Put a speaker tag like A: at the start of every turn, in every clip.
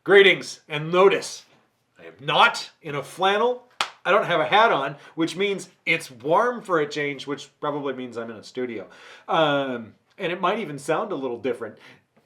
A: Greetings, and notice, I am not in a flannel. I don't have a hat on, which means it's warm for a change, which probably means I'm in a studio. And it might even sound a little different.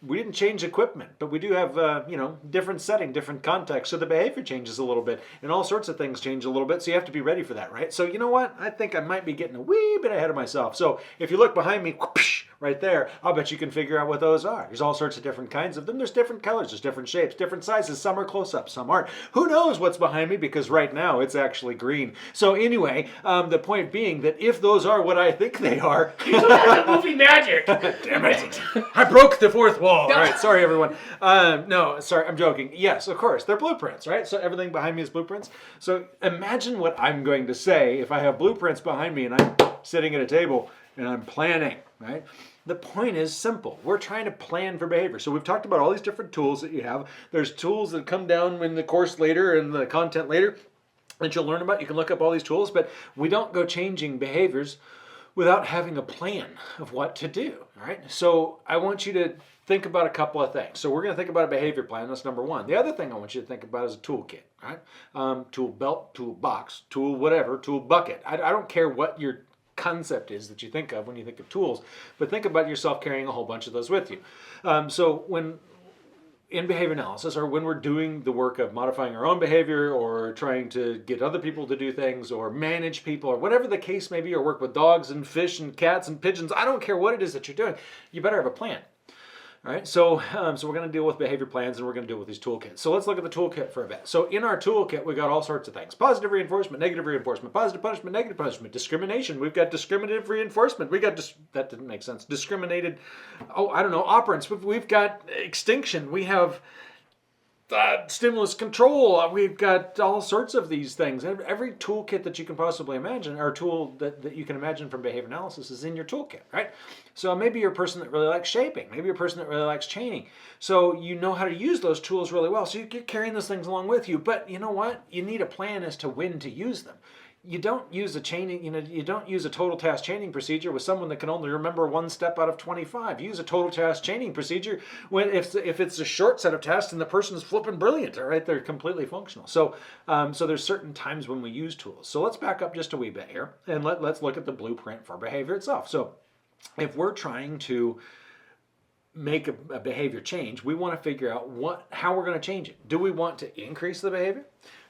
A: We didn't change equipment, but we do have, different setting, different context. So the behavior changes a little bit, and all sorts of things change a little bit. So you have to be ready for that, right? So you know what? I think I might be getting a wee bit ahead of myself. So if you look behind me, whoosh, right there, I'll bet you can figure out what those are. There's all sorts of different kinds of them. There's different colors, there's different shapes, different sizes. Some are close-up, some aren't. Who knows what's behind me, because right now it's actually green. So anyway, the point being that if those are what I think they are...
B: You took out the movie magic!
A: Damn it! I broke the fourth wall. All right, sorry everyone. No, sorry, I'm joking. Yes, of course, they're blueprints, right? So everything behind me is blueprints. So imagine what I'm going to say if I have blueprints behind me and I'm sitting at a table and I'm planning, right? The point is simple. We're trying to plan for behavior. So we've talked about all these different tools that you have. There's tools that come down in the course later and the content later that you'll learn about. You can look up all these tools, but we don't go changing behaviors without having a plan of what to do, all right? So I want you to think about a couple of things. So we're going to think about a behavior plan. That's number one. The other thing I want you to think about is a toolkit, right? Tool belt, tool box, tool whatever, tool bucket. I don't care what your concept is that you think of when you think of tools, but think about yourself carrying a whole bunch of those with you. So when in behavior analysis, or when we're doing the work of modifying our own behavior or trying to get other people to do things or manage people or whatever the case may be, or work with dogs and fish and cats and pigeons, I don't care what it is that you're doing, you better have a plan. All right, so we're going to deal with behavior plans, and we're going to deal with these toolkits. So let's look at the toolkit for a bit. So in our toolkit, we got all sorts of things: positive reinforcement, negative reinforcement, positive punishment, negative punishment, discrimination. We've got discriminative reinforcement. We got that didn't make sense. Discriminated, operants. We've got extinction. We have stimulus control. We've got all sorts of these things. Every toolkit that you can possibly imagine, or tool that you can imagine from behavior analysis, is in your toolkit, right? So maybe you're a person that really likes shaping. Maybe you're a person that really likes chaining. So you know how to use those tools really well. So you're carrying those things along with you. But you know what? You need a plan as to when to use them. You don't use a chaining, you don't use a total task chaining procedure with someone that can only remember one step out of 25. You use a total task chaining procedure when if it's a short set of tasks and the person is flipping brilliant, all right, they're completely functional. So there's certain times when we use tools. So let's back up just a wee bit here and let's look at the blueprint for behavior itself. So if we're trying to make a behavior change, we want to figure out how we're going to change it. Do we want to increase the behavior?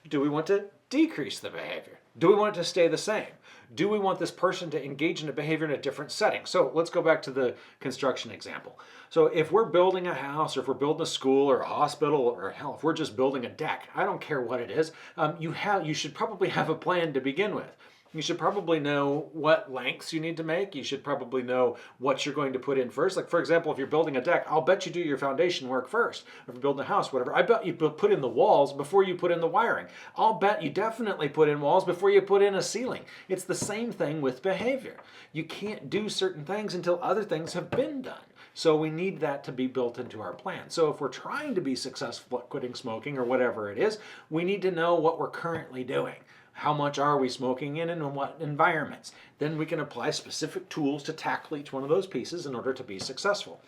A: Do we want to decrease the behavior? Do we want it to stay the same? Do we want this person to engage in a behavior in a different setting? So let's go back to the construction example. So if we're building a house, or if we're building a school or a hospital, or hell, if we're just building a deck, I don't care what it is, you should probably have a plan to begin with. You should probably know what lengths you need to make. You should probably know what you're going to put in first. Like, for example, if you're building a deck, I'll bet you do your foundation work first. If you're building a house, whatever, I bet you put in the walls before you put in the wiring. I'll bet you definitely put in walls before you put in a ceiling. It's the same thing with behavior. You can't do certain things until other things have been done. So we need that to be built into our plan. So if we're trying to be successful at quitting smoking or whatever it is, we need to know what we're currently doing. How much are we smoking in and in what environments? Then we can apply specific tools to tackle each one of those pieces in order to be successful.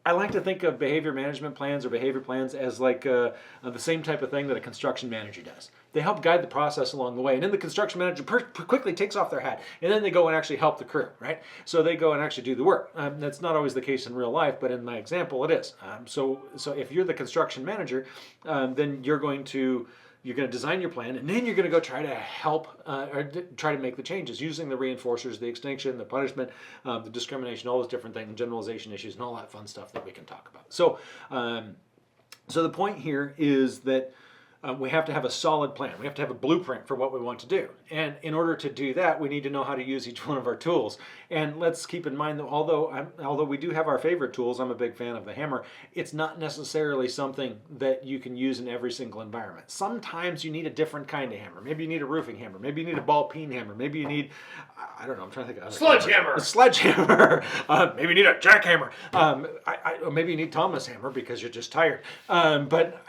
A: I like to think of behavior management plans or behavior plans as like the same type of thing that a construction manager does. They help guide the process along the way. And then the construction manager quickly takes off their hat, and then they go and actually help the crew, right? So they go and actually do the work. That's not always the case in real life, but in my example it is. So if you're the construction manager, then you're going to design your plan, and then you're going to go try to help or try to make the changes using the reinforcers, the extinction, the punishment, the discrimination, all those different things, generalization issues, and all that fun stuff that we can talk about. So, so the point here is that we have to have a solid plan. We have to have a blueprint for what we want to do. And in order to do that, we need to know how to use each one of our tools. And let's keep in mind that although we do have our favorite tools, I'm a big fan of the hammer, it's not necessarily something that you can use in every single environment. Sometimes you need a different kind of hammer. Maybe you need a roofing hammer. Maybe you need a ball peen hammer. Maybe you need, I don't know, I'm trying to think of
B: sledgehammer.
A: A sledgehammer. Maybe you need a jackhammer. Or maybe you need Thomas hammer because you're just tired. But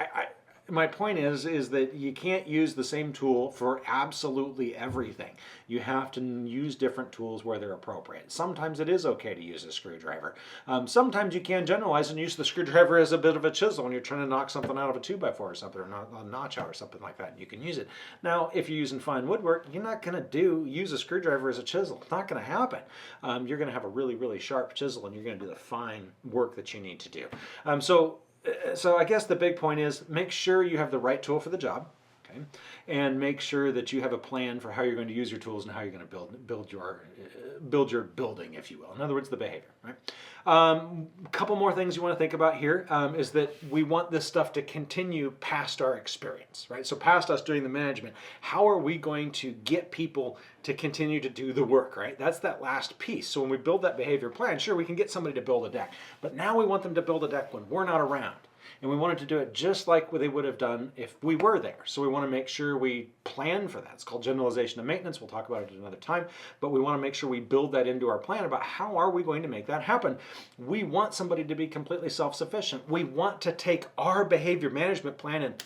A: my point is that you can't use the same tool for absolutely everything. You have to use different tools where they're appropriate. Sometimes it is okay to use a screwdriver. Sometimes you can generalize and use the screwdriver as a bit of a chisel when you're trying to knock something out of a 2x4 or something, or knock a notch out or something like that. You can use it. Now, if you're using fine woodwork, you're not going to use a screwdriver as a chisel. It's not going to happen. You're going to have a really, really sharp chisel, and you're going to do the fine work that you need to do. So I guess the big point is make sure you have the right tool for the job, okay? And make sure that you have a plan for how you're going to use your tools and how you're going to build your building, if you will. In other words, the behavior, right? A couple more things you want to think about here is that we want this stuff to continue past our experience, right? So past us doing the management, how are we going to get people to continue to do the work, right? That's that last piece. So when we build that behavior plan, sure, we can get somebody to build a deck, but now we want them to build a deck when we're not around. And we wanted to do it just like they would have done if we were there. So we want to make sure we plan for that. It's called generalization of maintenance. We'll talk about it at another time. But we want to make sure we build that into our plan about how are we going to make that happen. We want somebody to be completely self-sufficient. We want to take our behavior management plan and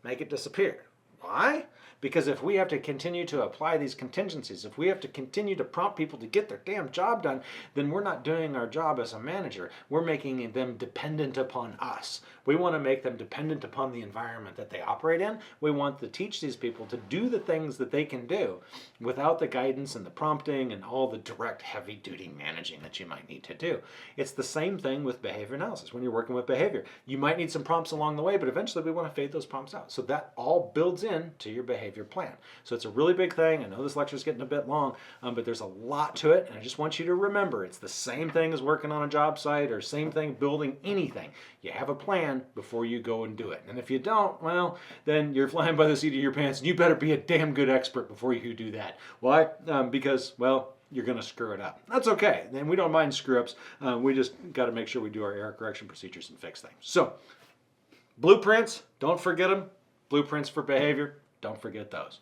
A: make it disappear. Why? Because if we have to continue to apply these contingencies, if we have to continue to prompt people to get their damn job done, then we're not doing our job as a manager. We're making them dependent upon us. We want to make them dependent upon the environment that they operate in. We want to teach these people to do the things that they can do without the guidance and the prompting and all the direct heavy-duty managing that you might need to do. It's the same thing with behavior analysis. When you're working with behavior, you might need some prompts along the way, but eventually we want to fade those prompts out. So that all builds in to your behavior plan. So it's a really big thing. I know this lecture is getting a bit long, but there's a lot to it, and I just want you to remember it's the same thing as working on a job site or same thing building anything. You have a plan before you go and do it. And if you don't, well, then you're flying by the seat of your pants, and you better be a damn good expert before you do that. Why? Because, well, you're going to screw it up. That's okay. Then we don't mind screw-ups. We just got to make sure we do our error correction procedures and fix things. So, blueprints, don't forget them. Blueprints for behavior, don't forget those.